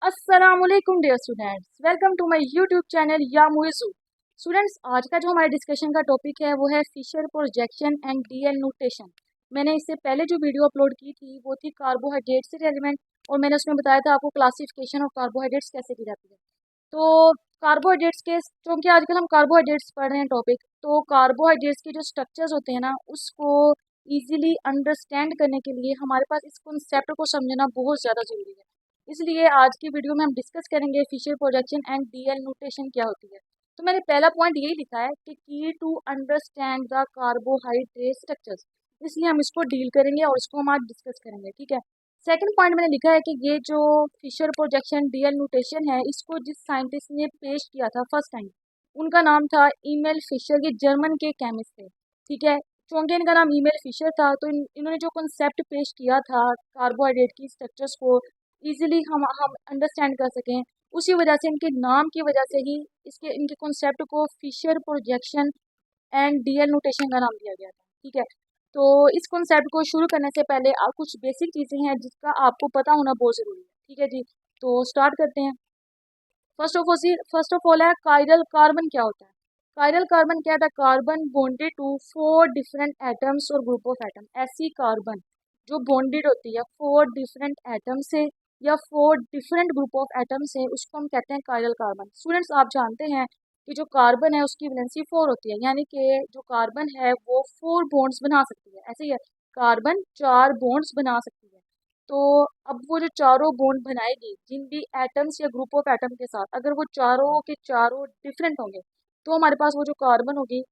अस्सलामुअलैकुम dear students, welcome to my YouTube channel या मुइज़ू। स्टूडेंट्स, आज का जो हमारे डिस्कशन का टॉपिक है वो है Fischer projection and DL notation. मैंने इससे पहले जो वीडियो अपलोड की थी वो थी कार्बोहाइड्रेट से रेलिवेंट, और मैंने उसमें बताया था आपको क्लासिफिकेशन ऑफ कार्बोहाइड्रेट्स कैसे की जाती है। तो कार्बोहाइड्रेट्स के, क्योंकि आजकल हम कार्बोहाइड्रेट्स पढ़ रहे हैं टॉपिक, तो कार्बोहाइड्रेट्स के जो स्ट्रक्चर्स होते हैं ना, उसको ईजिली अंडरस्टैंड करने के लिए हमारे पास इस कॉन्सेप्ट को समझना बहुत ज़्यादा ज़रूरी है। इसलिए आज की वीडियो में हम डिस्कस करेंगे Fischer projection and DL notation क्या होती है। तो मैंने पहला पॉइंट यही लिखा है कि key to understand the carbohydrate structures, इसलिए हम इसको डील करेंगे और इसको हम आज डिस्कस करेंगे, ठीक है। सेकंड पॉइंट मैंने लिखा है कि ये जो फिशर प्रोजेक्शन डीएल नोटेशन है, इसको जिस साइंटिस्ट ने पेश किया था फर्स्ट टाइम, उनका नाम था ईमेल फिशर। ये जर्मन के केमिस्ट थे, ठीक है। चूंकि इनका नाम ईमेल फिशर था, तो इन्होंने जो कॉन्सेप्ट पेश किया था कार्बोहाइड्रेट की स्ट्रक्चर्स को इजीली हम अंडरस्टैंड कर सकें, उसी वजह से, इनके नाम की वजह से ही इसके इनके कॉन्सेप्ट को Fischer projection and DL notation का नाम दिया गया था, ठीक है। तो इस कॉन्सेप्ट को शुरू करने से पहले कुछ बेसिक चीज़ें हैं जिसका आपको पता होना बहुत ज़रूरी है, ठीक है जी। तो स्टार्ट करते हैं। फर्स्ट ऑफ ऑल है कायरल कार्बन क्या होता है। कायरल कार्बन क्या था? Carbon bonded to four different atoms और ग्रुप ऑफ एटम। ऐसी कार्बन जो बॉन्डेड होती है फोर डिफरेंट एटम से या four different group of atom से, उसको हम कहते हैं कायरल कार्बन। स्टूडेंट्स, आप जानते हैं कि जो कार्बन है उसकी वैलेंसी 4 होती है, यानी कि जो कार्बन है वो 4 बॉन्ड्स बना सकती है। ऐसे ही है, कार्बन 4 बॉन्ड्स बना सकती है। तो अब वो जो चारों बॉन्ड बनाएगी जिन भी एटम्स या ग्रुप ऑफ एटम के साथ, अगर वो चारों के चारों डिफरेंट होंगे, तो हमारे पास वो जो कार्बन होगी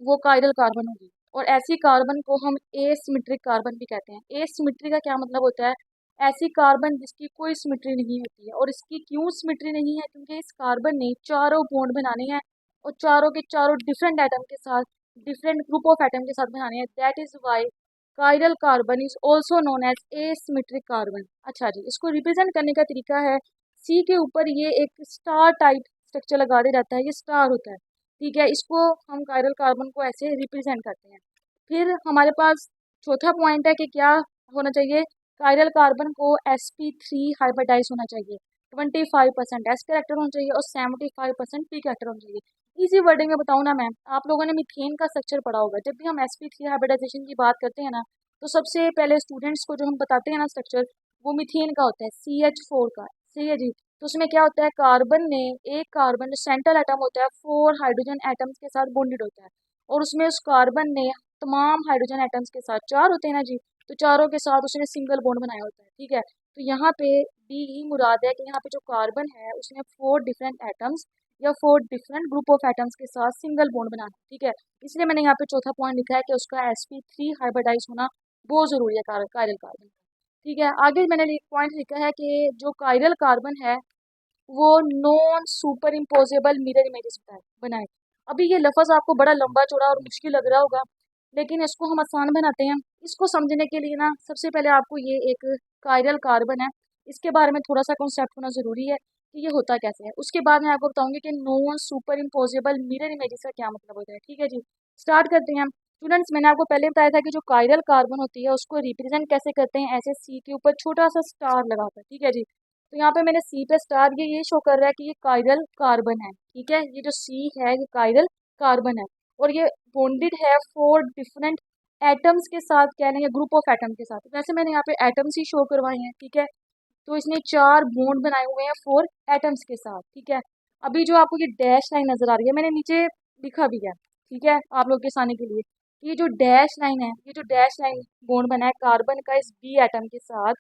वो कायरल कार्बन होगी। और ऐसी कार्बन को हम एसिमेट्रिक कार्बन भी कहते हैं। एसिमेट्री का क्या मतलब होता है? ऐसी कार्बन जिसकी कोई सिमेट्री नहीं होती है। और इसकी क्यों सिमेट्री नहीं है? क्योंकि इस कार्बन ने चारों बॉन्ड बनाने हैं और चारों के चारों डिफरेंट एटम के साथ, डिफरेंट ग्रुप ऑफ एटम के साथ बनाने हैं। That is why chiral carbon is also known as asymmetric carbon. अच्छा जी, इसको रिप्रेजेंट करने का तरीका है, सी के ऊपर ये एक स्टार टाइप स्ट्रक्चर लगा दिया जाता है, ये स्टार होता है, ठीक है। इसको हम कायरल कार्बन को ऐसे रिप्रेजेंट करते हैं। फिर हमारे पास चौथा पॉइंट है कि क्या होना चाहिए? कायरल कार्बन को sp3 हाइब्रिडाइज होना चाहिए। 25% एस कैरेक्टर होना चाहिए और 75% पी कैरेक्टर होना चाहिए। इसी वर्डिंग में बताऊँ ना मैम, आप लोगों ने मीथेन का स्ट्रक्चर पढ़ा होगा। जब भी हम sp3 हाइब्रिडाइजेशन की बात करते हैं ना, तो सबसे पहले स्टूडेंट्स को जो हम बताते हैं ना स्ट्रक्चर, वो मीथेन का होता है, CH4 का। सही है जी। तो उसमें क्या होता है? कार्बन ने, एक कार्बन जो सेंट्रल एटम होता है, 4 हाइड्रोजन एटम्स के साथ बॉन्डेड होता है, और उसमें उस कार्बन ने तमाम हाइड्रोजन एटम्स के साथ, चार होते हैं ना जी, तो चारों के साथ उसने सिंगल बॉन्ड बनाया होता है, ठीक है। तो यहाँ पे डी ही मुराद है कि यहाँ पे जो कार्बन है उसने 4 डिफरेंट एटम्स या 4 डिफरेंट ग्रुप ऑफ एटम्स के साथ सिंगल बॉन्ड बनाना, ठीक है। इसलिए मैंने यहाँ पे चौथा पॉइंट लिखा है कि उसका sp3 हाइब्रिडाइज होना बहुत जरूरी है कायरल कार्बन, ठीक है। आगे मैंने पॉइंट लिखा है कि जो कायरल कार्बन है वो non superimposable mirror images बनाए। अभी ये लफ्ज़ आपको बड़ा लंबा चौड़ा और मुश्किल लग रहा होगा, लेकिन इसको हम आसान बनाते हैं। इसको समझने के लिए ना, सबसे पहले आपको ये एक कायरल कार्बन है, इसके बारे में थोड़ा सा कॉन्सेप्ट होना ज़रूरी है कि ये होता कैसे है। उसके बाद मैं आपको बताऊंगी कि non superimposable mirror images का क्या मतलब होता है, ठीक है जी। स्टार्ट करते हैं स्टूडेंट्स। मैंने आपको पहले बताया था कि जो कायरल कार्बन होती है उसको रिप्रेजेंट कैसे करते हैं, ऐसे सी के ऊपर छोटा सा स्टार लगाकर, ठीक है जी। तो यहाँ पे मैंने सी पे स्टार, ये शो कर रहा है कि ये कायरल कार्बन है, ठीक है। ये जो सी है ये कायरल कार्बन है, और ये बॉन्डेड है 4 डिफरेंट एटम्स के साथ, कह लेंगे ग्रुप ऑफ एटम के साथ। वैसे मैंने यहाँ पे एटम्स ही शो करवाए हैं, ठीक है। तो इसने 4 बॉन्ड बनाए हुए हैं 4 एटम्स के साथ, ठीक है। अभी जो आपको ये डैश लाइन नजर आ रही है, मैंने नीचे लिखा भी है, ठीक है, आप लोग के सामने के लिए। ये जो डैश लाइन है, ये जो डैश लाइन बॉन्ड बना है कार्बन का इस बी एटम के साथ,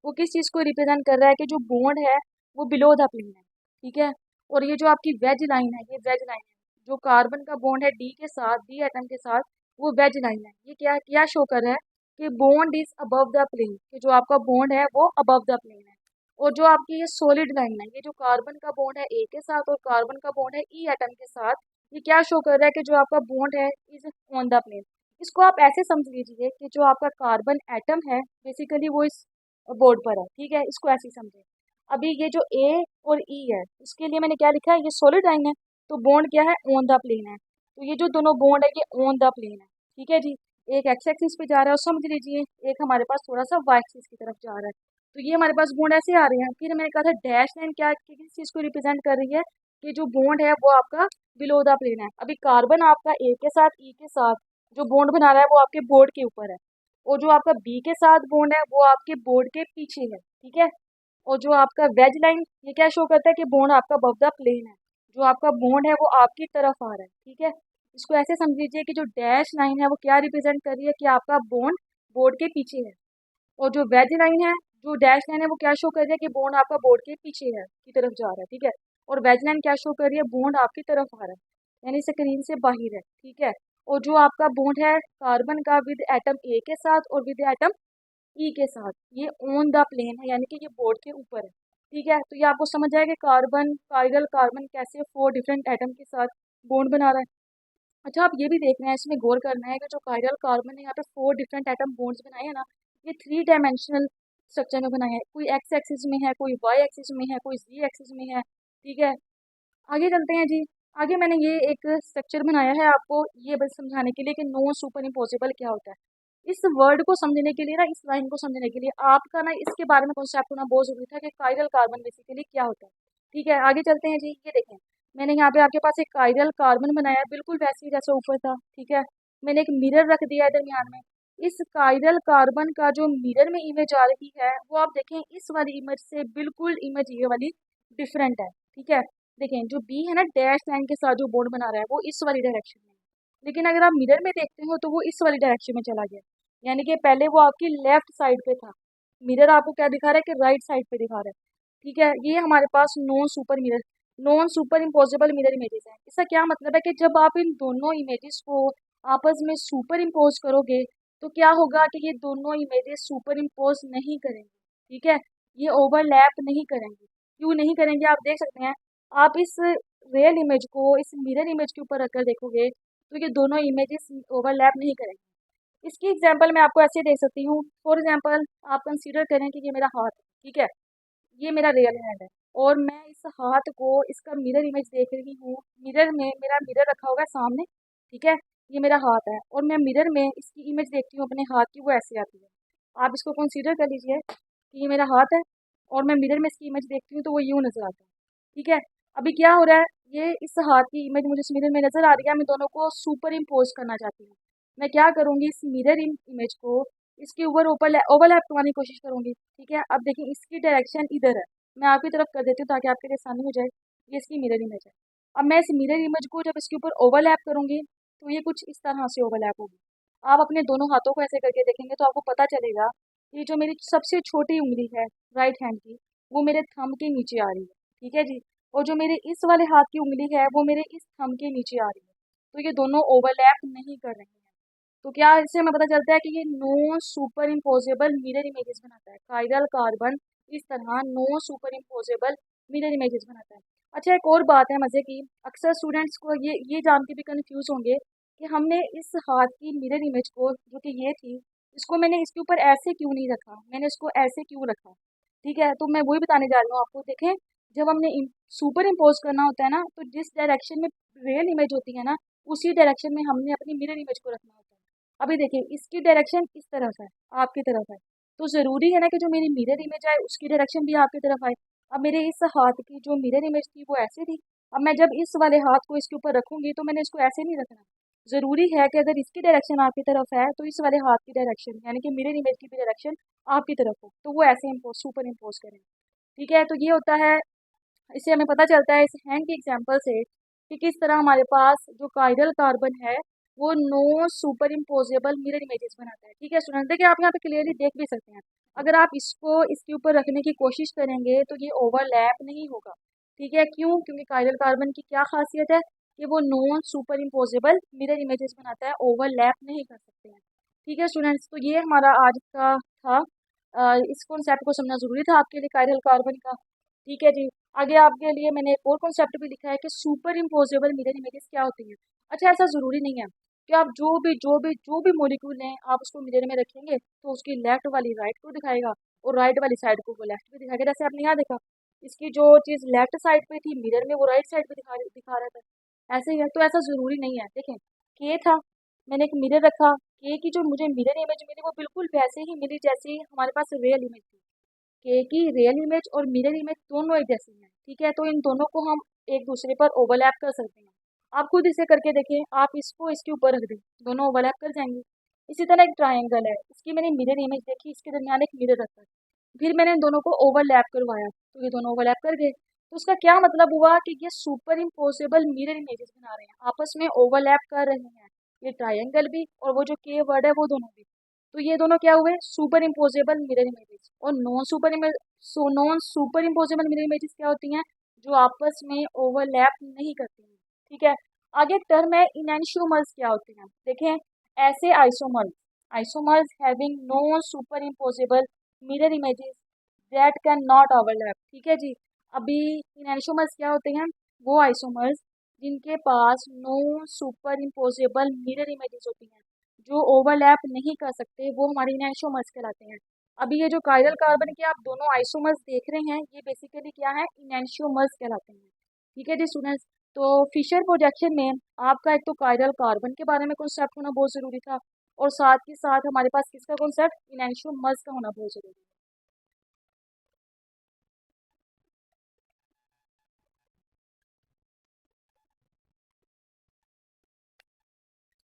वो किस चीज़ को रिप्रेजेंट कर रहा है? कि जो बॉन्ड है वो बिलो द प्लेन है, ठीक है। और ये जो आपकी वेज लाइन है, ये वेज लाइन है, जो कार्बन का बॉन्ड है डी के साथ, डी एटम के साथ, वो वेज लाइन है। ये क्या क्या शो कर रहा है? कि bond is above the plane, कि जो आपका बॉन्ड है वो अबव द प्लेन है। और जो आपकी ये सॉलिड लाइन है, ये जो कार्बन का बॉन्ड है ए के साथ और कार्बन का बॉन्ड है ई एटम के साथ, ये क्या शो कर रहा है? कि जो आपका बॉन्ड है इज ऑन द प्लेन। इसको आप ऐसे समझ लीजिए कि जो आपका कार्बन एटम है बेसिकली वो इस बोर्ड पर है, ठीक है। इसको ऐसे ही समझे। अभी ये जो ए और ई है, उसके लिए मैंने क्या लिखा है? ये सॉलिड लाइन है, तो बॉन्ड क्या है? ऑन द प्लेन है। तो ये जो दोनों बॉन्ड है ये ऑन द प्लेन है, ठीक है जी। एक एक्स एक्सिस पे जा रहा है और समझ लीजिए एक हमारे पास थोड़ा सा वाई एक्सिस की तरफ जा रहा है। तो ये हमारे पास बॉन्ड ऐसे आ रहे हैं। फिर मैंने कहा था डैश लाइन क्या किस चीज़ को रिप्रेजेंट कर रही है, कि जो बॉन्ड है वो आपका बिलो द प्लेन है। अभी कार्बन आपका ए के साथ ई के साथ जो बॉन्ड बना रहा है वो आपके बोर्ड के ऊपर है, और जो आपका बी के साथ बॉन्ड है वो आपके बोर्ड के पीछे है, ठीक है। और जो आपका वेज लाइन ये क्या शो करता है कि बॉन्ड आपका अबव द प्लेन है, जो आपका बॉन्ड है वो आपकी तरफ आ रहा है, ठीक है। इसको ऐसे समझ लीजिए कि जो डैश लाइन है वो क्या रिप्रेजेंट कर रही है, कि आपका बॉन्ड बोर्ड के पीछे है। और जो वेज लाइन है, जो डैश लाइन है वो क्या शो कर रही है, कि बॉन्ड आपका बोर्ड के पीछे है की तरफ जा रहा है, ठीक है। और वेज लाइन क्या शो कर रही है, बॉन्ड आपकी तरफ आ रहा है, यानी स्क्रीन से बाहर है, ठीक है। और जो आपका बॉन्ड है कार्बन का विद एटम ए के साथ और विद एटम ई के साथ, ये ऑन द प्लेन है, यानी कि ये बोर्ड के ऊपर है, ठीक है। तो ये आपको समझ आएगा कि कार्बन कायरल कार्बन कैसे 4 डिफरेंट एटम के साथ बॉन्ड बना रहा है। अच्छा, आप ये भी देखना है, इसमें गौर करना है कि जो कायरल कार्बन ने यहाँ पे 4 डिफरेंट एटम बॉन्ड्स बनाए हैं ना, ये 3 डायमेंशनल स्ट्रक्चर में बनाए हैं। कोई एक्स एक्सिस में है, कोई वाई एक्सिस में है, कोई जी एक्सिस में है, ठीक है। आगे चलते हैं जी। आगे मैंने ये एक स्ट्रक्चर बनाया है आपको ये बस समझाने के लिए कि नॉन सुपर इम्पॉसिबल क्या होता है। इस वर्ड को समझने के लिए ना, इस लाइन को समझने के लिए आपका ना इसके बारे में कॉन्सेप्ट होना बहुत जरूरी था कि कायरल कार्बन बेसिकली क्या होता है, ठीक है। आगे चलते हैं जी। ये देखें, मैंने यहाँ पे आपके पास एक कायरल कार्बन बनाया है, बिल्कुल वैसे ही जैसा ऊपर था, ठीक है। मैंने एक मिरर रख दिया है दरमियान में। इस कायरल कार्बन का जो मिरर में इमेज आ रही है वो आप देखें इस वाली इमेज से बिल्कुल इमेज ये वाली डिफरेंट है, ठीक है। देखें जो बी है ना डैश लाइन के साथ जो बॉन्ड बना रहा है वो इस वाली डायरेक्शन में है, लेकिन अगर आप मिरर में देखते हो तो वो इस वाली डायरेक्शन में चला गया, यानी कि पहले वो आपकी लेफ्ट साइड पे था, मिरर आपको क्या दिखा रहा है कि राइट साइड पे दिखा रहा है, ठीक है। ये हमारे पास non superimposable mirror images है। इसका क्या मतलब है कि जब आप इन दोनों इमेजेस को आपस में सुपर इम्पोज करोगे तो क्या होगा कि ये दोनों इमेजेस सुपर इम्पोज नहीं करेंगे, ठीक है। ये ओवरलैप नहीं करेंगे। क्यों नहीं करेंगे, आप देख सकते हैं। आप इस रियल इमेज को इस मिरर इमेज के ऊपर रखकर देखोगे तो ये दोनों इमेजेस ओवरलैप नहीं करेंगे। इसकी एग्जांपल मैं आपको ऐसे दे सकती हूँ। फॉर एग्जांपल आप कंसीडर करें कि ये मेरा हाथ है, ठीक है। ये मेरा रियल हैंड है और मैं इस हाथ को इसका मिरर इमेज देख रही हूँ। मिरर में मेरा मिरर रखा होगा सामने, ठीक है। ये मेरा हाथ है और मैं मिरर में इसकी इमेज देखती हूँ अपने हाथ की, वो ऐसे आती है। आप इसको कंसीडर कर लीजिए कि ये मेरा हाथ है और मैं मिरर में इसकी इमेज देखती हूँ तो वो यूँ नजर आता है, ठीक है। अभी क्या हो रहा है, ये इस हाथ की इमेज मुझे इस मिरर में नजर आ रही है, मैं दोनों को सुपर इम्पोज करना चाहती हूँ। मैं क्या करूँगी, इस मिरर इमेज को इसके ऊपर ओवरलैप करवाने की कोशिश करूंगी, ठीक है। अब देखिए इसकी डायरेक्शन इधर है, मैं आपकी तरफ कर देती हूँ ताकि आपके लिए आसानी हो जाए। ये इसकी मिरर इमेज है। अब मैं इस मिरर इमेज को जब इसके ऊपर ओवरलैप करूंगी तो ये कुछ इस तरह से ओवरलैप होगी। आप अपने दोनों हाथों को ऐसे करके देखेंगे तो आपको पता चलेगा कि जो मेरी सबसे छोटी उंगली है राइट हैंड की, वो मेरे थंब के नीचे आ रही है, ठीक है जी। और जो मेरे इस वाले हाथ की उंगली है वो मेरे इस थंब के नीचे आ रही है। तो ये दोनों ओवरलैप नहीं कर रही हैं। तो क्या इससे हमें पता चलता है कि ये no superimposable mirror images बनाता है। कायरल कार्बन इस तरह no superimposable mirror images बनाता है। अच्छा, एक और बात है मजे की, अक्सर स्टूडेंट्स को ये जान के भी कंफ्यूज होंगे कि हमने इस हाथ की मिरर इमेज को जो कि ये थी, इसको मैंने इसके ऊपर ऐसे क्यों नहीं रखा, मैंने इसको ऐसे क्यों रखा, ठीक है। तो मैं वही बताने जा रही हूँ आपको। देखें, जब हमने सुपर इम्पोज करना होता है ना, तो जिस डायरेक्शन में रियल इमेज होती है ना, उसी डायरेक्शन में हमने अपनी मिरर इमेज को रखना होता है। अभी देखिए इसकी डायरेक्शन इस तरफ है, आपकी तरफ है, तो ज़रूरी है ना कि जो मेरी मिरर इमेज आए उसकी डायरेक्शन भी आपकी तरफ आए। अब मेरे इस हाथ की जो मिरर इमेज थी वो ऐसे थी। अब मैं जब इस वाले हाथ को इसके ऊपर रखूंगी तो मैंने इसको ऐसे नहीं रखना। ज़रूरी है कि अगर इसकी डायरेक्शन आपकी तरफ है तो इस वाले हाथ की डायरेक्शन यानी कि मिरर इमेज की भी डायरेक्शन आपकी तरफ हो, तो वो ऐसे इम्पोज सुपर इम्पोज करें, ठीक है। तो ये होता है, इससे हमें पता चलता है इस हैंड की एग्जांपल से कि किस तरह हमारे पास जो कायरल कार्बन है वो no superimposable mirror images बनाता है, ठीक है। स्टूडेंट देखिए आप यहाँ पे क्लियरली देख भी सकते हैं, अगर आप इसको इसके ऊपर रखने की कोशिश करेंगे तो ये ओवरलैप नहीं होगा, ठीक है। क्यों, क्योंकि कायरल कार्बन की क्या खासियत है कि वो non superimposable mirror images बनाता है, ओवरलैप नहीं कर सकते हैं, ठीक है स्टूडेंट्स। तो ये हमारा आज का था। इस कॉन्सेप्ट को समझना जरूरी था आपके लिए कायरल कार्बन का, ठीक है जी। आगे आपके लिए मैंने एक और कॉन्सेप्ट भी लिखा है कि सुपर इम्पोजेबल मिरर इमेजेस क्या होती हैं। अच्छा, ऐसा ज़रूरी नहीं है कि आप जो भी मॉलिक्यूल लें आप उसको मिरर में रखेंगे तो उसकी लेफ्ट वाली राइट को दिखाएगा और राइट वाली साइड को वो लेफ्ट पे दिखाएगा। जैसे आपने यहाँ देखा, इसकी जो चीज़ लेफ्ट साइड पे थी मिरर में वो राइट साइड पे दिखा रहा था, ऐसे ही है। तो ऐसा ज़रूरी नहीं है। देखें, के था, मैंने एक मिरर रखा, के की जो मुझे मिरर इमेज मिली वो बिल्कुल वैसे ही मिली जैसे ही हमारे पास रियल इमेज थी। के की रियल इमेज और मिरर इमेज दोनों एक जैसी हैं, ठीक है। तो इन दोनों को हम एक दूसरे पर ओवरलैप कर सकते हैं। आप खुद इसे करके देखें, आप इसको इसके ऊपर रख दें, दोनों ओवरलैप कर जाएंगे। इसी तरह एक ट्रायंगल है, इसकी मैंने मिरर इमेज देखी, इसके दरमियान एक मिरर रखा, फिर मैंने इन दोनों को ओवरलैप करवाया तो ये दोनों ओवरलैप कर गए। तो उसका क्या मतलब हुआ कि ये सुपर इम्पोजेबल मिरर इमेजेस बना रहे हैं, आपस में ओवरलैप कर रहे हैं, ये ट्रायंगल भी और वो जो के वर्ड है वो दोनों भी। तो ये दोनों क्या हुए, सुपर इम्पोजेबल मिरर इमेजेस। और non superimposable mirror images क्या होती हैं, जो आपस में ओवरलैप नहीं करती हैं, ठीक है। आगे टर्म है इनैंशियोमर्स, क्या होते हैं देखें, ऐसे isomers, isomers having no superimposable mirror images that can not overlap, ठीक है जी। अभी इनैंशियोमर्स क्या होते हैं, वो आइसोमर्स जिनके पास no superimposable mirror images होती हैं, जो ओवरलैप नहीं कर सकते, वो हमारे इनैंशियोमर्स कहलाते हैं। अभी ये जो कायरल कार्बन के आप दोनों आइसोमर्स देख रहे हैं, ये बेसिकली क्या है, इनैंशियोमर्स कहलाते हैं, ठीक है जी स्टूडेंट्स। तो फिशर प्रोजेक्शन में आपका एक तो कायरल कार्बन के बारे में कॉन्सेप्ट होना बहुत ज़रूरी था, और साथ ही साथ हमारे पास किसका कॉन्सेप्ट, इनैंशियोमर्स का होना बहुत ज़रूरी है।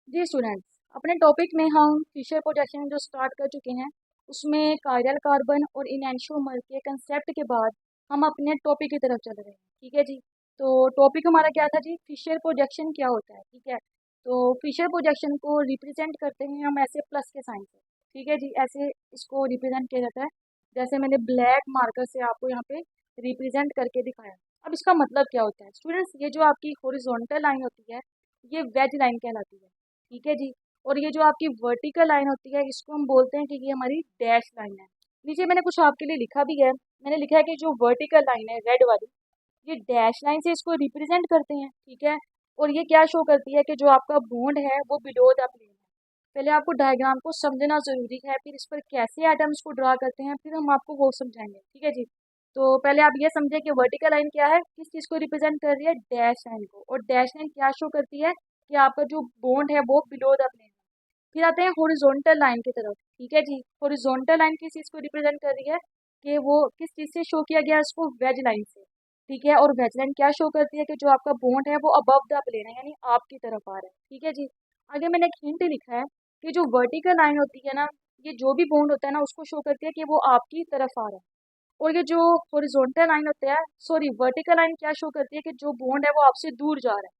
जी स्टूडेंट्स, अपने टॉपिक में हम फिशर प्रोजेक्शन जो स्टार्ट कर चुके हैं, उसमें कायरल कार्बन और इनैंशियोमर के कंसेप्ट के बाद हम अपने टॉपिक की तरफ चल रहे हैं, ठीक है जी। तो टॉपिक हमारा क्या था जी, फिशर प्रोजेक्शन क्या होता है, ठीक है। तो फिशर प्रोजेक्शन को रिप्रेजेंट करते हैं हम ऐसे प्लस के साइन से, ठीक है जी, ऐसे इसको रिप्रेजेंट किया जाता है, जैसे मैंने ब्लैक मार्कर से आपको यहाँ पे रिप्रेजेंट करके दिखाया। अब इसका मतलब क्या होता है स्टूडेंट्स, ये जो आपकी हॉरिजॉन्टल लाइन होती है, ये वेज लाइन कहलाती है, ठीक है जी। और ये जो आपकी वर्टिकल लाइन होती है, इसको हम बोलते हैं कि ये हमारी डैश लाइन है। नीचे मैंने कुछ आपके लिए लिखा भी है, मैंने लिखा है कि जो वर्टिकल लाइन है रेड वाली, ये डैश लाइन से इसको रिप्रेजेंट करते हैं, ठीक है। और ये क्या शो करती है कि जो आपका बॉन्ड है वो बिलो द प्लेन है। पहले आपको डायग्राम को समझना जरूरी है, फिर इस पर कैसे एटम्स को ड्रा करते हैं, फिर हम आपको वो समझाएंगे, ठीक है जी। तो पहले आप ये समझे कि वर्टिकल लाइन क्या है, किस चीज़ को रिप्रेजेंट कर रही है, डैश लाइन को। और डैश लाइन क्या शो करती है कि आपका जो बॉन्ड है वो बिलो द प्लेन है। फिर आते हैं हॉरिजॉन्टल लाइन की तरफ, ठीक है जी। हॉरिजॉन्टल लाइन किस चीज़ को रिप्रेजेंट कर रही है, कि वो किस चीज़ से शो किया गया है, उसको वेज लाइन से, ठीक है। और वेज लाइन क्या शो करती है कि जो आपका बॉन्ड है वो अबव द प्लेन है, यानी आपकी तरफ आ रहा है, ठीक है जी। आगे मैंने एक हिंट लिखा है कि जो वर्टिकल लाइन होती है ना, ये जो भी बॉन्ड होता है ना, उसको शो करती है कि वो आपकी तरफ आ रहा है। और ये जो हॉरिजॉन्टल लाइन होता है, सॉरी वर्टिकल लाइन क्या शो करती है कि जो बॉन्ड है वो आपसे दूर जा रहा है,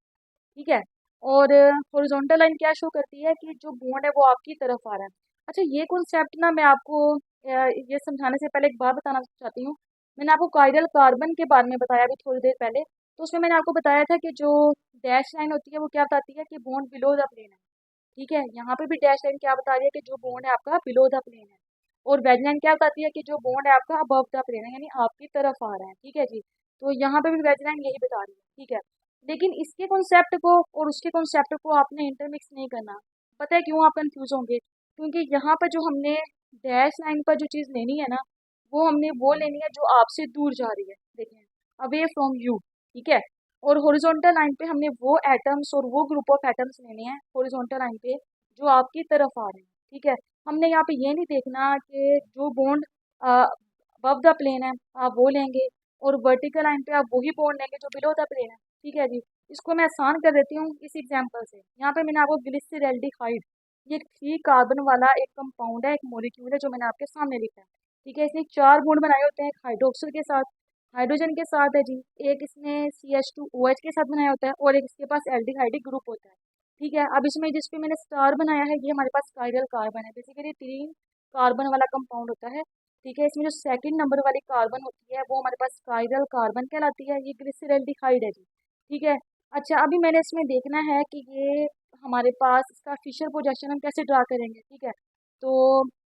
ठीक है। और हॉरिजॉन्टल लाइन क्या शो करती है कि जो बॉन्ड है वो आपकी तरफ आ रहा है। अच्छा, ये कॉन्सेप्ट ना मैं आपको ये समझाने से पहले एक बात बताना चाहती हूँ। मैंने आपको कायरल कार्बन के बारे में बताया अभी थोड़ी देर पहले, तो उसमें मैंने आपको बताया था कि जो डैश लाइन होती है वो क्या बताती है कि बॉन्ड बिलो द प्लेन है, ठीक है। यहाँ पे भी डैश लाइन क्या बता रही है कि जो बॉन्ड है आपका बिलो द प्लेन है। और वेज लाइन क्या बताती है कि जो बॉन्ड है आपका अबव द प्लेन है, यानी आपकी तरफ आ रहा है, ठीक है जी। तो यहाँ पे भी वेज लाइन यही बता रही है, ठीक है। लेकिन इसके कॉन्सेप्ट को और उसके कॉन्सेप्ट को आपने इंटरमिक्स नहीं करना। पता है क्यों आप कंफ्यूज होंगे, क्योंकि यहाँ पर जो हमने डैश लाइन पर जो चीज़ लेनी है ना, वो हमने वो लेनी है जो आपसे दूर जा रही है, देखिए, अवे फ्रॉम यू, ठीक है। और हॉरिजॉन्टल लाइन पे हमने वो एटम्स और वो ग्रुप ऑफ एटम्स लेने हैं हॉरिजॉन्टल लाइन पे जो आपकी तरफ आ रहे हैं, ठीक है। हमने यहाँ पे ये नहीं देखना कि जो बॉन्ड अबव द प्लेन है आप वो लेंगे, और वर्टिकल लाइन पे आप वही बॉन्ड लेंगे जो बिलो द प्लेन है, ठीक है जी। इसको मैं आसान कर देती हूँ इस एग्जाम्पल से। यहाँ पे मैंने आपको ग्लिसरैल्डिहाइड, ये 3 कार्बन वाला एक कंपाउंड है, एक मॉलिक्यूल है जो मैंने आपके सामने लिखा है, ठीक है। इसने 4 बॉन्ड बनाए होते हैं, एक हाइड्रोक्सिल के साथ, हाइड्रोजन के साथ है जी, एक इसने CH2OH के साथ बनाया होता है, और एक इसके पास एल्डिहाइड ग्रुप होता है, ठीक है। अब इसमें जिस पे मैंने स्टार बनाया है, ये हमारे पास कायरल कार्बन है, बेसिकली 3 कार्बन वाला कंपाउंड होता है, ठीक है। इसमें जो सेकंड नंबर वाली कार्बन होती है वो हमारे पास कायरल कार्बन कहलाती है, ये ग्लिसरैल्डिहाइड है जी, ठीक है। अच्छा, अभी मैंने इसमें देखना है कि ये हमारे पास इसका फिशर प्रोजेक्शन हम कैसे ड्रा करेंगे, ठीक है। तो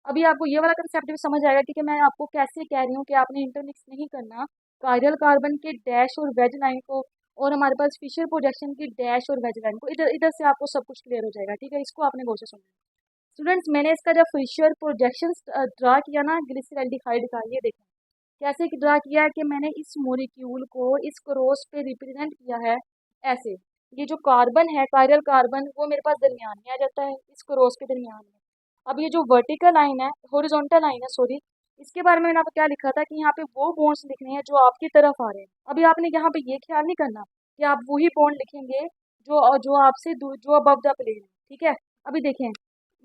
अभी आपको ये वाला कंसेप्ट भी समझ आएगा, ठीक है। मैं आपको कैसे कह रही हूँ कि आपने इंटरमिक्स नहीं करना कायरल कार्बन के डैश और वेज लाइन को, और हमारे पास फिशर प्रोजेक्शन की डैश और वेज लाइन को, इधर इधर से आपको सब कुछ क्लियर हो जाएगा, ठीक है। इसको आपने गौर से सुनना है स्टूडेंट्स। मैंने इसका जब फिशर प्रोजेक्शन ड्रा किया ना ग्लिसरैल्डिहाइड का, ये देखा कैसे ड्रा किया है कि मैंने इस मॉलिक्यूल को इस क्रॉस पे रिप्रेजेंट किया है ऐसे। ये जो कार्बन है कायरल कार्बन, वो मेरे पास दरमियान में आ जाता है, इस क्रॉस के दरमियान में। अब ये जो वर्टिकल लाइन है, हॉरिजॉन्टल लाइन है सॉरी, इसके बारे में मैंने आपको क्या लिखा था कि यहाँ पे वो बॉन्ड्स लिखने हैं जो आपकी तरफ आ रहे हैं। अभी आपने यहाँ पे ये ख्याल नहीं करना कि आप वही बॉन्ड लिखेंगे जो जो आपसे दूर, जो अबव द प्लेन है, ठीक है। अभी देखें,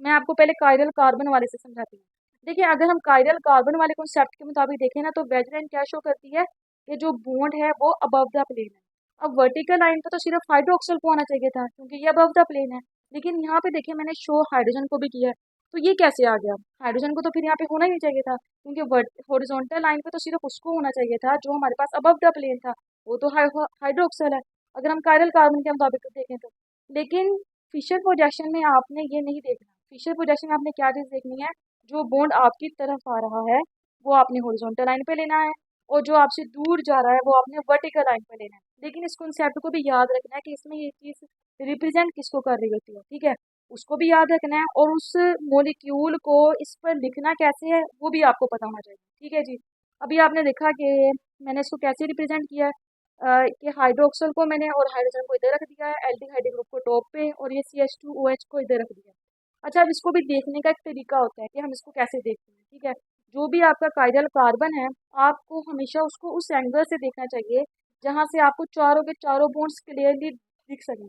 मैं आपको पहले कायरल कार्बन वाले से समझाती हूँ। देखिए, अगर हम कायरल कार्बन वाले कॉन्सेप्ट के मुताबिक देखें ना, तो वेज लाइन क्या शो करती है कि जो बॉन्ड है वो अबव द प्लेन है। अब वर्टिकल लाइन पे तो सिर्फ हाइड्रोक्सल को आना चाहिए था क्योंकि ये अबव द प्लेन है, लेकिन यहाँ पे देखिए मैंने शो हाइड्रोजन को भी किया है। तो ये कैसे आ गया? हाइड्रोजन को तो फिर यहाँ पे होना ही नहीं चाहिए था क्योंकि हॉरिजॉन्टल लाइन पे तो सिर्फ उसको होना चाहिए था जो हमारे पास अबव द प्लेन था, वो तो हाइड्रोक्सल है अगर हम कायरल कार्बन के मुताबिक देखें तो। लेकिन फिशर प्रोजेक्शन में आपने ये नहीं देखना। फिशर प्रोजेक्शन में आपने क्या चीज़ देखनी है, जो बॉन्ड आपकी तरफ आ रहा है वो आपने हॉरिजॉन्टल लाइन पे लेना है, और जो आपसे दूर जा रहा है वो आपने वर्टिकल लाइन पे लेना है। लेकिन इस कॉन्सेप्ट को भी याद रखना है कि इसमें ये चीज़ रिप्रेजेंट किसको कर रही होती है, ठीक है। उसको भी याद रखना है, और उस मोलिक्यूल को इस पर लिखना कैसे है वो भी आपको पता होना चाहिए, ठीक है जी। अभी आपने देखा कि मैंने इसको कैसे रिप्रेजेंट किया है, कि हाइड्रोक्सल को मैंने और हाइड्रोजन को इधर रख दिया है, एल्डिहाइड ग्रुप को टॉप पे, और ये CH2OH को इधर रख दिया है। अच्छा, अब इसको भी देखने का एक तरीका होता है कि हम इसको कैसे देखते हैं, ठीक है। जो भी आपका कायरल कार्बन है, आपको हमेशा उसको उस एंगल से देखना चाहिए जहाँ से आपको चारों के चारों बॉन्ड्स क्लियरली दिख सकें।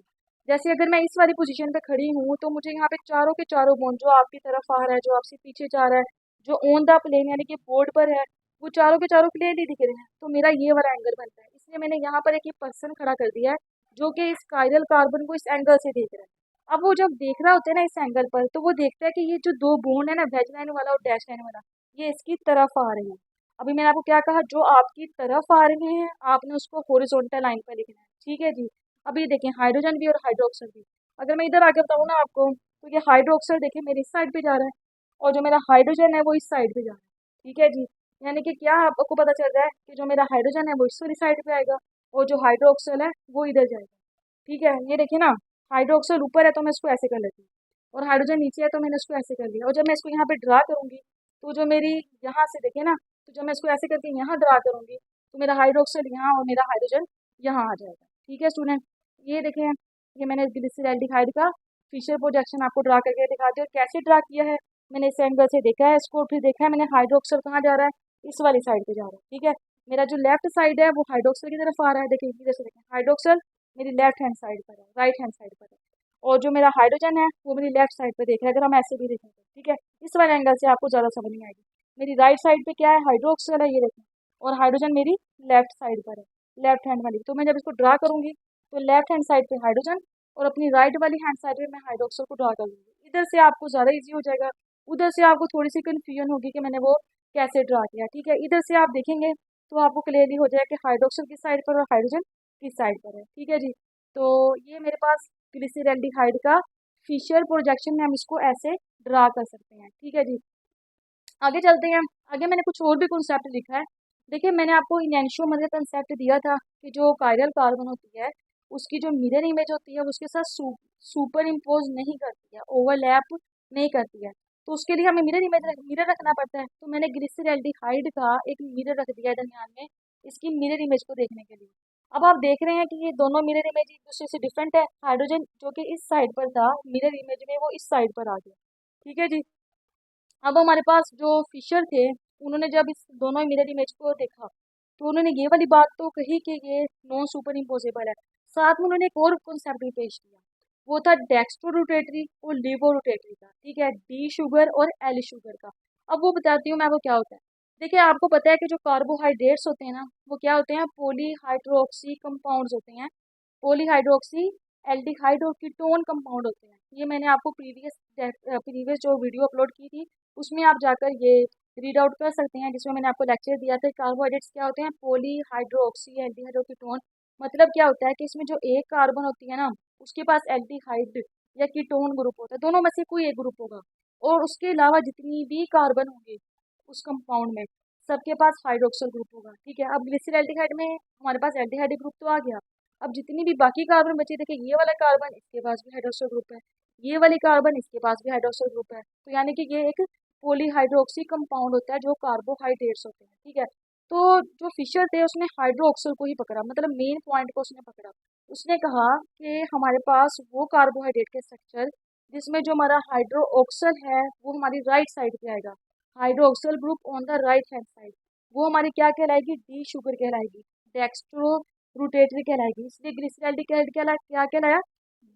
जैसे अगर मैं इस वाली पोजीशन पे खड़ी हूँ तो मुझे यहाँ पे चारों के चारों बॉन्ड, जो आपकी तरफ आ रहा है, जो आपसे पीछे जा रहा है, जो ऑन द प्लेन यानी कि बोर्ड पर है, वो चारों के चारों क्लियरली दिख रहे हैं। तो मेरा ये वाला एंगल बनता है, इसलिए मैंने यहाँ पर एक ये पर्सन खड़ा कर दिया है जो कि इस कायरल कार्बन को इस एंगल से देख रहा है। अब वो जब देख रहा होता है ना इस एंगल पर, तो वो देखता है कि ये जो दो बॉन्ड है ना, वेज लाइन वाला और डैश लाइन वाला, ये इसकी तरफ आ रहे हैं। अभी मैंने आपको क्या कहा, जो आपकी तरफ आ रहे हैं आपने उसको हॉरिजॉन्टल लाइन पर लिखना है, ठीक है जी। अभी देखें, हाइड्रोजन भी और हाइड्रोक्सल भी, अगर मैं इधर आके बताऊँ ना आपको, तो ये हाइड्रोक्सल देखिए मेरे इस साइड पे जा रहा है, और जो मेरा हाइड्रोजन है वो इस साइड पे जा रहा है, ठीक है जी। यानी कि क्या आपको पता चल रहा है कि जो मेरा हाइड्रोजन है वो इस वाली साइड पे आएगा, और जो हाइड्रोक्सल है वो इधर जाएगा, ठीक है। ये देखिए ना, हाइड्रोक्सल ऊपर है तो मैं इसको ऐसे कर लेती हूँ, और हाइड्रोजन नीचे है तो मैंने इसको ऐसे कर लिया, और जब मैं इसको यहाँ पे ड्रा करूंगी तो जो मेरी यहाँ से देखिए ना, तो जब मैं इसको ऐसे करके यहाँ ड्रा करूंगी तो मेरा हाइड्रोक्सल यहाँ और मेरा हाइड्रोजन यहाँ आ जाएगा, ठीक है स्टूडेंट। ये देखें, ये मैंने ग्लिसरैल्डिहाइड का फिशर प्रोजेक्शन आपको ड्रा करके दिखा दिया, और कैसे ड्रा किया है मैंने इस एंगल से देखा है इसको, फिर देखा है मैंने हाइड्रोक्सल कहाँ जा रहा है, इस वाली साइड पे जा रहा है, ठीक है। मेरा जो लेफ्ट साइड है वो हाइड्रोक्सल की तरफ आ रहा है, देखिए इधर से देखें, हाइड्रोक्सल मेरी लेफ्ट हैंड साइड पर है, राइट हैंड साइड पर है, और जो मेरा हाइड्रोजन है वो मेरी लेफ्ट साइड पर देख रहा है, अगर हम ऐसे भी देखें तो, ठीक है। इस वाले एंगल से आपको ज़्यादा समझ नहीं आएगी। मेरी राइट साइड पे क्या है, हाइड्रोक्सल है, ये देखें, और हाइड्रोजन मेरी लेफ्ट साइड पर है, लेफ्ट हैंड वाली। तो मैं जब इसको ड्रा करूंगी तो लेफ्ट हैंड साइड पे हाइड्रोजन, और अपनी राइट वाली हैंड साइड पे मैं हाइड्रोक्सल को ड्रा कर लूँगी। इधर से आपको ज़्यादा इजी हो जाएगा, उधर से आपको थोड़ी सी कन्फ्यूजन होगी कि मैंने वो कैसे ड्रा किया, ठीक है। इधर से आप देखेंगे तो आपको क्लियरली हो जाएगा कि हाइड्रोक्सल किस साइड पर और हाइड्रोजन किस साइड पर है, ठीक है जी। तो ये मेरे पास ग्लिसरैल्डिहाइड का फिशर प्रोजेक्शन में हम इसको ऐसे ड्रा कर सकते हैं, ठीक है जी। आगे चलते हैं। आगे मैंने कुछ और भी कॉन्सेप्ट लिखा है। देखिए, मैंने आपको इनेंशियोमर का कंसेप्ट दिया था कि जो कायरल कार्बन होती है उसकी जो मिरर इमेज होती है वो उसके साथ सुपर इम्पोज नहीं करती है, ओवरलैप नहीं करती है। तो उसके लिए हमें मिरर रखना पड़ता है। तो मैंने ग्लिसरैल्डिहाइड का एक मिरर रख दिया है दरमियान में, इसकी मिरर इमेज को देखने के लिए। अब आप देख रहे हैं कि ये दोनों मिरर इमेज एक दूसरे से डिफरेंट है। हाइड्रोजन जो कि इस साइड पर था मिरर इमेज में, वो इस साइड पर आ गया, ठीक है जी। अब हमारे पास जो फिशर थे उन्होंने जब इस दोनों मिरर इमेज को देखा तो उन्होंने ये वाली बात तो कही कि ये नॉन सुपर इम्पोजेबल है, साथ में उन्होंने एक और कॉन्सेप्ट भी पेश किया, वो था डेक्स्ट्रो रोटेटरी और लीवो रोटेटरी का, ठीक है, डी शुगर और एल शुगर का। अब वो बताती हूँ मैं वो क्या होता है। देखिए, आपको पता है कि जो कार्बोहाइड्रेट्स होते हैं ना वो क्या होते हैं, पॉलीहाइड्रोक्सी कंपाउंड्स होते हैं। पॉलीहाइड्रोक्सी एल्डिहाइड और कीटोन कंपाउंड होते हैं। ये मैंने आपको प्रीवियस जो वीडियो अपलोड की थी उसमें आप जाकर ये रीड आउट कर सकते हैं, जिसमें मैंने आपको लेक्चर दिया था कार्बोहाइड्रेट्स क्या होते हैं, पॉलीहाइड्रोक्सी एल्डिहाइड और कीटोन। मतलब क्या होता है कि इसमें जो एक कार्बन होती है ना उसके पास एल्डिहाइड या कीटोन ग्रुप होता है, दोनों में से कोई एक ग्रुप होगा, और उसके अलावा जितनी भी कार्बन होंगे उस कंपाउंड में सबके पास हाइड्रोक्सल ग्रुप होगा, ठीक है। अब ग्लिसरैल्डिहाइड में हमारे पास एल्डिहाइड ग्रुप तो आ गया। अब जितनी भी बाकी कार्बन बची, देखिए ये वाला कार्बन इसके पास भी हाइड्रोक्सल ग्रुप है, ये वाली कार्बन इसके पास भी हाइड्रोक्सल ग्रुप है, तो यानी कि ये एक पॉलीहाइड्रोक्सी कंपाउंड होता है जो कार्बोहाइड्रेट्स होते हैं, ठीक है। तो जो फिशर थे उसने हाइड्रोक्सल को ही पकड़ा, मतलब मेन पॉइंट को उसने पकड़ा। उसने कहा कि हमारे पास वो कार्बोहाइड्रेट के स्ट्रक्चर जिसमें जो हमारा हाइड्रोक्सल है वो हमारी राइट साइड पे आएगा, hydroxyl group on the right hand side, वो हमारी क्या कहलाएगी, डी शुगर कहलाएगी, डेक्स्ट्रो रोटेटरी कहलाएगी। इसलिए ग्लिसरॉल्डिहाइड क्या कहलाया,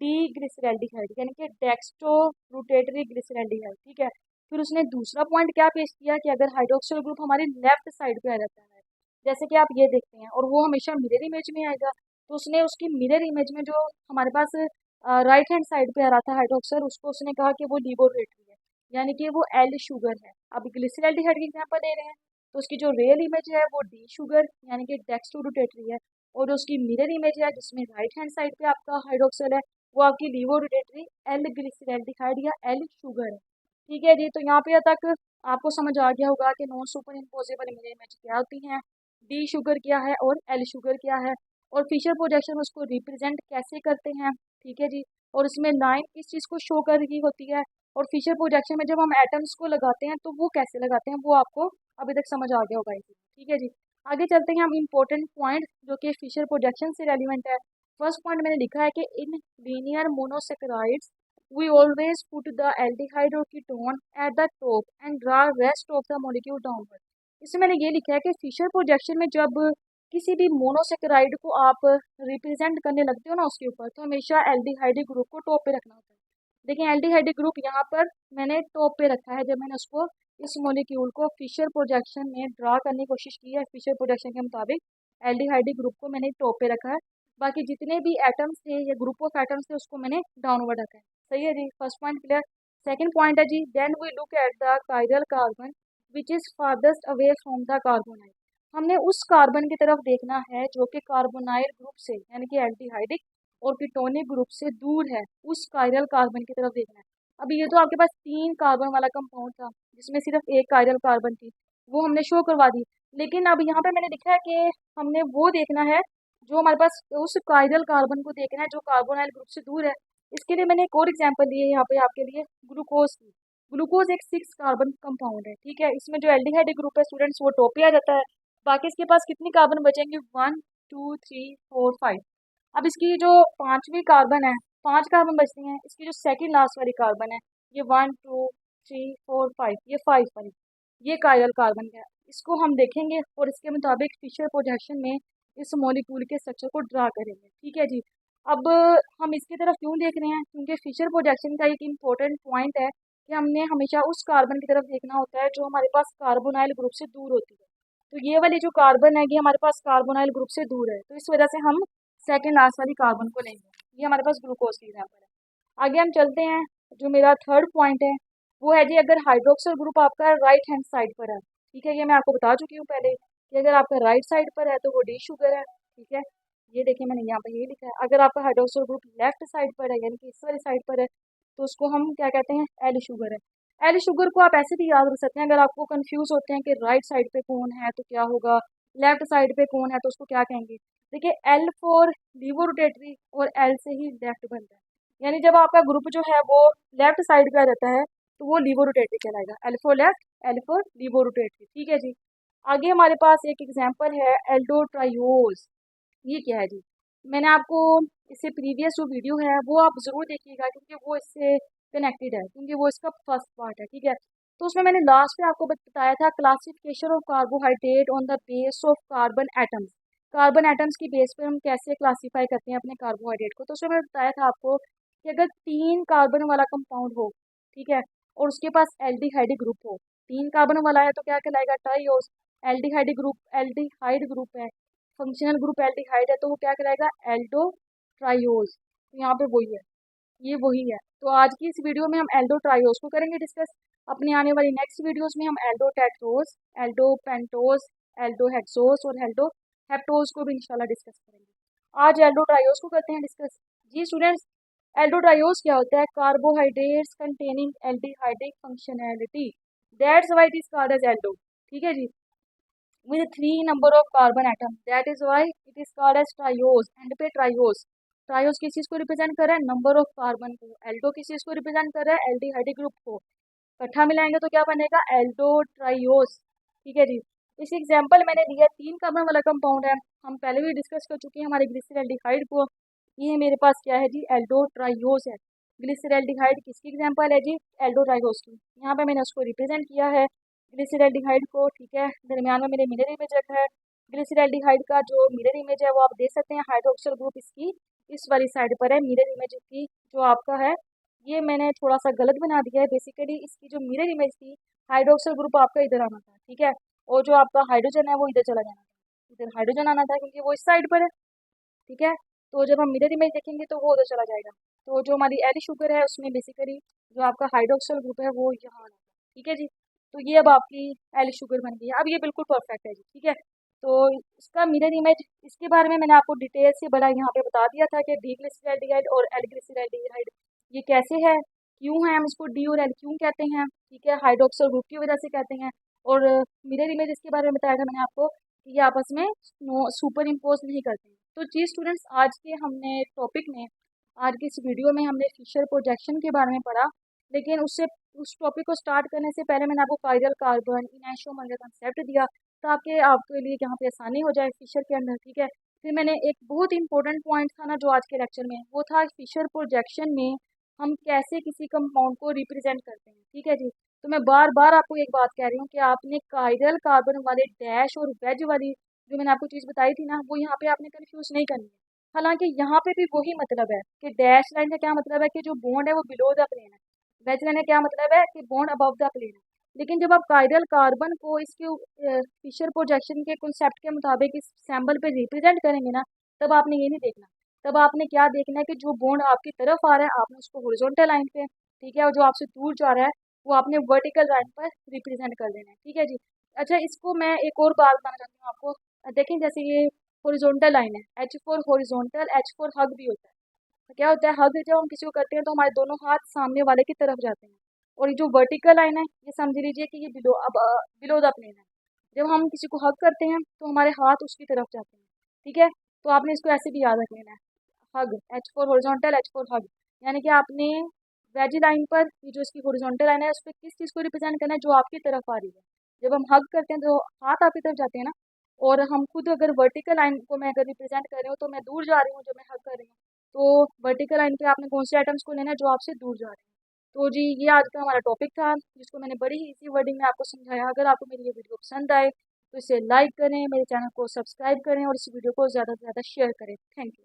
डी ग्लिसरॉल्डिहाइड, यानी कि डेक्स्ट्रो रोटेटरी ग्लिसरॉल्डिहाइड। ठीक है, फिर उसने दूसरा पॉइंट क्या पेश किया कि अगर हाइड्रोक्सिल ग्रुप हमारी लेफ्ट साइड पे आ जाता है, जैसे कि आप ये देखते हैं, और वो हमेशा मिरर इमेज में आएगा, तो उसने उसकी मिरर इमेज में जो हमारे पास राइट हैंड साइड पे आ रहा था हाइड्रोक्सिल, उसको उसने कहा कि वो लिबोरेटरी है, यानी कि वो एल शुगर है। अब ग्लिसरॉल्डिहाइड की एग्जांपल ले रहे हैं, तो उसकी जो रियल इमेज है वो डी शुगर यानी कि डेक्स्ट्रोरोटेटरी है, और उसकी मिरर इमेज है जिसमें राइट हैंड साइड पे आपका हाइड्रोक्सिल है, वो आपकी लिबोरेटरी एल ग्लिसरॉल्डिहाइड या एल शुगर है। ठीक है जी, तो यहाँ पे तक आपको समझ आ गया होगा कि non superimposable mirror image क्या होती हैं, डी शुगर क्या है और एल शुगर क्या है, और फिशर प्रोजेक्शन उसको रिप्रेजेंट कैसे करते हैं। ठीक है जी, और इसमें लाइन किस चीज़ को शो कर रही होती है, और फिशर प्रोजेक्शन में जब हम एटम्स को लगाते हैं तो वो कैसे लगाते हैं, वो आपको अभी तक समझ आ गया होगा इसी। ठीक है जी, आगे चलते हैं हम इम्पोर्टेंट पॉइंट जो कि फिशर प्रोजेक्शन से रेलिवेंट है। फर्स्ट पॉइंट मैंने लिखा है कि in linear monosaccharides we always put the aldehyde or ketone at the top and draw rest of the molecule downward। इसमें मैंने ये लिखा है कि फिशर प्रोजेक्शन में जब किसी भी मोनोसेक्राइड को आप रिप्रेजेंट करने लगते हो ना उसके ऊपर, तो हमेशा एल्डिहाइड ग्रुप को टॉप पे रखना होता है। देखिए एल्डिहाइड ग्रुप यहाँ पर मैंने टॉप पे रखा है, जब मैंने उसको इस मॉलिक्यूल को फिशर प्रोजेक्शन में ड्रा करने की कोशिश की है, फिशर प्रोजेक्शन के मुताबिक एल्डिहाइड ग्रुप को मैंने टॉप पे रखा है, बाकी जितने भी एटम्स थे या ग्रुप ऑफ एटम्स थे उसको मैंने डाउनवर्ड रखा है। सही है जी, first point clear. Second point है जी, then we look at the chiral carbon which is farthest away from the carbonyl. हमने उस कार्बन की तरफ देखना है जो कि कार्बोनाइल ग्रुप से यानी कि एल्डिहाइडिक और कीटोनिक ग्रुप से दूर है, उस कायरल कार्बन की तरफ देखना है। अभी ये तो आपके पास 3 कार्बन वाला कंपाउंड था जिसमें सिर्फ एक कायरल कार्बन थी, वो हमने शो करवा दी, लेकिन अब यहाँ पे मैंने लिखा है कि हमने वो देखना है जो हमारे पास उस कायरल कार्बन को देखना है जो कार्बोनाइल ग्रुप से दूर है। इसके लिए मैंने एक और एग्जांपल दी है यहाँ पे आपके लिए, ग्लूकोज की। ग्लूकोज एक 6 कार्बन कंपाउंड है। ठीक है, इसमें जो एल्डिहाइड ग्रुप है स्टूडेंट्स वो टॉप पे आ जाता है, बाकी इसके पास कितनी कार्बन बचेंगे, 1 2 3 4 5। अब इसकी जो पांचवी कार्बन है, 5 कार्बन बचती हैं, इसकी जो सेकंड लास्ट वाली कार्बन है ये 1 2 3 4 5, ये 5 वाली, ये कायरल कार्बन है। इसको हम देखेंगे और इसके मुताबिक फिशर प्रोजेक्शन में इस मॉलिक्यूल के स्ट्रक्चर को ड्रा करेंगे। ठीक है जी, अब हम इसकी तरफ क्यों देख रहे हैं, क्योंकि फिशर प्रोजेक्शन का एक इम्पोर्टेंट पॉइंट है कि हमने हमेशा उस कार्बन की तरफ देखना होता है जो हमारे पास कार्बोनाइल ग्रुप से दूर होती है। तो ये वाली जो कार्बन है ये हमारे पास कार्बोनाइल ग्रुप से दूर है, तो इस वजह से हम सेकेंड लास्ट वाली कार्बन को लेंगे। ये हमारे पास ग्लूकोज की एग्जाम्पल है। आगे हम चलते हैं, जो मेरा थर्ड पॉइंट है वो है जी, अगर हाइड्रोक्सिल ग्रुप आपका राइट हैंड साइड पर है, ठीक है, ये मैं आपको बता चुकी हूँ पहले कि अगर आपका राइट साइड पर है तो वो डी शुगर है। ठीक है, ये देखिए मैंने यहाँ पे ये लिखा है। अगर आपका हाइड्रोक्सिल ग्रुप लेफ्ट साइड पर है यानी कि इस वाली साइड पर है, तो उसको हम क्या कहते हैं, एल शुगर है। एल शुगर को आप ऐसे भी याद रख सकते हैं, अगर आपको कंफ्यूज होते हैं कि राइट साइड पे कौन है तो क्या होगा, लेफ्ट साइड पे कौन है तो उसको क्या कहेंगे। देखिए एल फॉर लिवोरोटेटरी और एल से ही लेफ्ट बनता है, यानी जब आपका ग्रुप जो है वो लेफ्ट साइड का रहता है तो वो लिवोरोटेटरी कहलाएगा, L for left, L for levorotatory. ठीक है जी, आगे हमारे पास एक एग्जाम्पल है एल्डोट्रायोज। ये क्या है जी, मैंने आपको इससे प्रीवियस जो वीडियो है वो आप ज़रूर देखिएगा क्योंकि वो इससे कनेक्टेड है, क्योंकि वो इसका फर्स्ट पार्ट है। ठीक है, तो उसमें मैंने लास्ट में आपको बताया था classification of carbohydrate on the base of carbon atoms. Carbon atoms की बेस पर हम कैसे क्लासीफाई करते हैं अपने कार्बोहाइड्रेट को, तो उसमें मैंने बताया था आपको कि अगर 3 कार्बन वाला कंपाउंड हो, ठीक है, और उसके पास एल्डिहाइड ग्रुप हो, 3 कार्बन वाला है तो क्या कहलाएगा, ट्राइओस। एल्डिहाइड ग्रुप है, फंक्शनल ग्रुप एल्डिहाइड है, तो वो क्या कहलाएगा, एल्डो ट्राइओज। तो यहाँ पे वही है, ये वही है। तो आज की इस वीडियो में हम एल्डो ट्राइओज को करेंगे डिस्कस, अपनी आने वाली नेक्स्ट वीडियोस में हम Aldo tetrose, Aldo pentose, Aldo hexose और एल्डो हेप्टोज को भी इंशाल्लाह डिस्कस करेंगे। आज एल्डो ट्राइओज को करते हैं डिस्कस। जी स्टूडेंट्स, एल्डो ट्राइओज क्या होता है, carbohydrates containing aldehydic functionality, that's why it is called as aldo. ठीक है जी, with 3 number of carbon atom, that is why it is called as triose। And पे ट्राइओस, ट्राइओस किस चीज को रिप्रेजेंट कर रहा है, नंबर ऑफ कार्बन को। एल्डो किस चीज को रिप्रेजेंट कर रहा है, एल्डिहाइड ग्रुप को। इकट्ठा मिलाएंगे तो क्या बनेगा, एल्डो ट्राइओस। ठीक है जी, इस एग्जांपल मैंने दिया 3 कार्बन वाला कंपाउंड है, हम पहले भी डिस्कस कर चुके हैं हमारे ग्लिसरॉल्डिहाइड को। ये मेरे पास क्या है जी, एल्डो ट्राइओस है। ग्लिसरॉल्डिहाइड किसकी एग्जांपल है जी, एल्डो ट्राइओस की। यहाँ पे मैंने उसको रिप्रेजेंट किया है ग्लिसरैल्डिहाइड को, ठीक है। दरमियान में मैंने मिरर इमेज रखा है। ग्लिसरैल्डिहाइड का जो मिरर इमेज है वो आप देख सकते हैं, हाइड्रोक्सिल ग्रुप इसकी इस वाली साइड पर है। मिरर इमेज की जो आपका है ये मैंने थोड़ा सा गलत बना दिया है। बेसिकली इसकी जो मिरर इमेज थी, हाइड्रोक्सिल ग्रुप आपका इधर आना था, ठीक है, और जो आपका हाइड्रोजन है वो इधर चला जाना था। इधर हाइड्रोजन आना था क्योंकि वो इस साइड पर है, ठीक है। तो जब हम मिरर इमेज देखेंगे तो वो उधर चला जाएगा। तो जो हमारी एल शुगर है उसमें बेसिकली जो आपका हाइड्रोक्सिल ग्रुप है वो यहाँ आना था, ठीक है जी। तो ये अब आपकी एल शुगर बन गई है, अब ये बिल्कुल परफेक्ट है जी, ठीक है। तो इसका मिरर इमेज, इसके बारे में मैंने आपको डिटेल से बड़ा यहाँ पे बता दिया था कि डी ग्लिसरैल्डिहाइड और एल ग्लिसरैल्डिहाइड ये कैसे है, क्यों है, हम इसको डी और एल क्यों कहते हैं, ठीक है, हाइड्रोक्सिल ग्रुप की वजह से कहते हैं। और मिरर इमेज इसके बारे में बताया था मैंने आपको कि ये आपस में सुपर इम्पोज नहीं करते हैं। तो जी स्टूडेंट्स, आज के हमने टॉपिक में, आज की इस वीडियो में हमने फिशर प्रोजेक्शन के बारे में पढ़ा। लेकिन उससे उस टॉपिक को स्टार्ट करने से पहले मैंने आपको कायरल कार्बन, इनैशोमर का कंसेप्ट दिया ताकि आपके लिए यहाँ पे आसानी हो जाए फिशर के अंदर, ठीक है। फिर मैंने एक बहुत इंपॉर्टेंट पॉइंट था ना जो आज के लेक्चर में, वो था फिशर प्रोजेक्शन में हम कैसे किसी कंपाउंड को रिप्रेजेंट करते हैं, ठीक है जी। तो मैं बार बार आपको एक बात कह रही हूँ कि आपने कायरल कार्बन वाले डैश और वेज वाली जो मैंने आपको चीज़ बताई थी ना, वो यहाँ पे आपने कंफ्यूज नहीं करनी है। हालांकि यहाँ पे भी वही मतलब है कि डैश लाइन का क्या मतलब है कि जो बॉन्ड है वो बिलो द प्लेन है, वेज लाइन का क्या मतलब है कि बॉन्ड अबव द प्लेन है। लेकिन जब आप कायरल कार्बन को इसके फिशर प्रोजेक्शन के कॉन्सेप्ट के मुताबिक इस सैम्बल पे रिप्रेजेंट करेंगे ना, तब आपने ये नहीं देखना। तब आपने क्या देखना है कि जो बॉन्ड आपकी तरफ आ रहा है आपने उसको हॉरिजॉन्टल लाइन पे, ठीक है, और जो आपसे दूर जा रहा है वो आपने वर्टिकल लाइन पर रिप्रेजेंट कर देना है, ठीक है जी। अच्छा, इसको मैं एक और बात बताना चाहती हूँ आपको। देखें, जैसे ये हॉरिजॉन्टल लाइन है, H for horizontal, H for hug भी होता है। तो क्या होता है, हग जब हम किसी को करते हैं तो हमारे दोनों हाथ सामने वाले की तरफ जाते हैं। और ये जो वर्टिकल लाइन है ये समझ लीजिए कि ये बिलो, अब बिलो द प्लेन है। जब हम किसी को हग करते हैं तो हमारे हाथ उसकी तरफ जाते हैं, ठीक है। तो आपने इसको ऐसे भी याद रख लेना है, hug, H for horizontal, H for hug. यानी कि आपने वेज लाइन पर ये जो इसकी हॉरिजॉन्टल लाइन है उस पर किस चीज़ को रिप्रेजेंट करना है, जो आपकी तरफ आ रही है। जब हम हग करते हैं तो हाथ आपकी तरफ जाते हैं ना, और हम खुद अगर वर्टिकल लाइन को मैं अगर रिप्रेजेंट कर रही हूँ तो मैं दूर जा रही हूँ, जब मैं हग कर रही हूँ तो वर्टिकल लाइन पे आपने कौन से आइटम्स को लेना है, जो आपसे दूर जा रहे हैं। तो जी ये आज का हमारा टॉपिक था जिसको मैंने बड़ी ही इजी वर्डिंग में आपको समझाया। अगर आपको मेरी ये वीडियो पसंद आए तो इसे लाइक करें, मेरे चैनल को सब्सक्राइब करें और इस वीडियो को ज़्यादा से ज़्यादा शेयर करें। Thank you.